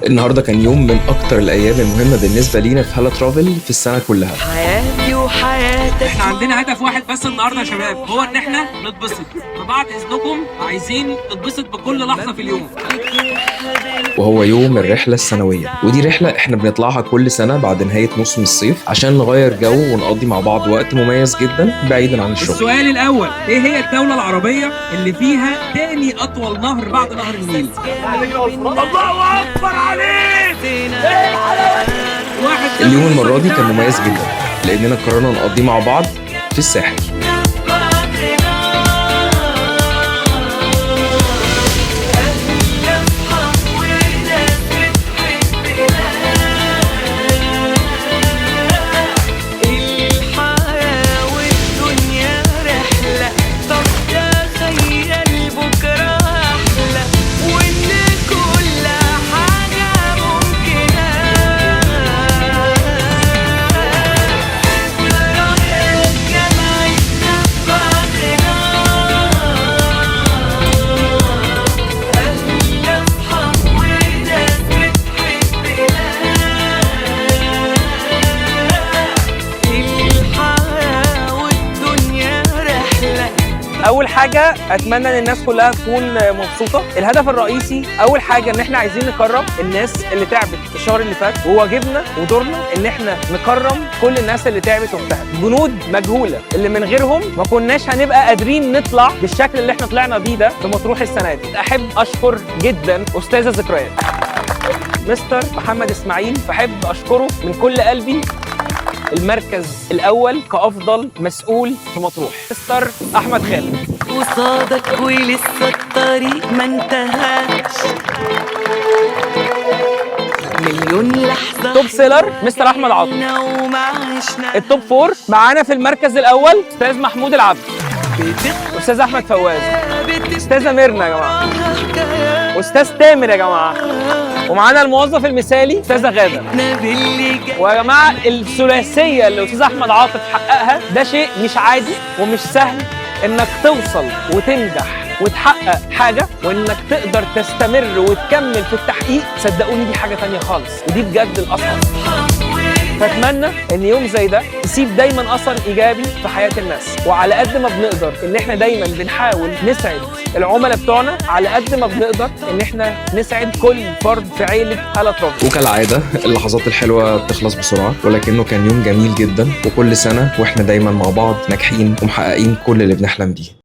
النهارده كان يوم من اكتر الايام المهمه بالنسبه لينا في هالة ترافل في السنه كلها. حياتي وحياتك. احنا عندنا هدف واحد بس النهارده يا شباب، هو ان احنا نتبسط. فبعد اذنكم عايزين نتبسط بكل لحظه في اليوم. وهو يوم الرحله السنويه، ودي رحله احنا بنطلعها كل سنه بعد نهايه موسم الصيف عشان نغير جو ونقضي مع بعض وقت مميز جدا بعيدا عن الشغل. السؤال الاول، ايه هي الدوله العربيه اللي فيها تاني اطول نهر بعد نهر النيل؟ الله اكبر عليك! اليوم المره دي كان مميز جدا لاننا قررنا نقضيه مع بعض في الساحل. اول حاجه اتمنى ان الناس كلها تكون مبسوطه. الهدف الرئيسي اول حاجه ان احنا عايزين نكرم الناس اللي تعبت الشهر اللي فات، وواجبنا ودورنا ان احنا نكرم كل الناس اللي تعبت واجتهدت. جنود مجهوله اللي من غيرهم ما كناش هنبقى قادرين نطلع بالشكل اللي احنا طلعنا بيه ده في مطروح السنه دي. احب اشكر جدا استاذه ذكريات مستر محمد اسماعيل، بحب اشكره من كل قلبي. المركز الاول كافضل مسؤول في مطروح مستر احمد خالد. قصادك ولسه الطريق ما انتهاش، مليون لحظه توب سيلر مستر احمد عاطف. التوب فور معانا في المركز الاول استاذ محمود العبد، استاذ احمد فواز، استاذه ميرنا يا جماعه، استاذ تامر يا جماعه، ومعانا الموظف المثالي استاذه غاده. ويا جماعه الثلاثيه اللي استاذ احمد عاطف حققها ده شيء مش عادي ومش سهل، انك توصل وتنجح وتحقق حاجه وانك تقدر تستمر وتكمل في التحقيق. صدقوني دي حاجه ثانيه خالص، ودي بجد الاصعب. فاتمنى ان يوم زي ده يسيب دايما اثر ايجابي في حياه الناس، وعلى قد ما بنقدر ان احنا دايما بنحاول نسعد العملاء بتوعنا، على قد ما بنقدر ان احنا نسعد كل فرد في عيله هالة ترافل. وكالعاده اللحظات الحلوه بتخلص بسرعه، ولكنه كان يوم جميل جدا، وكل سنه واحنا دايما مع بعض ناجحين ومحققين كل اللي بنحلم بيه.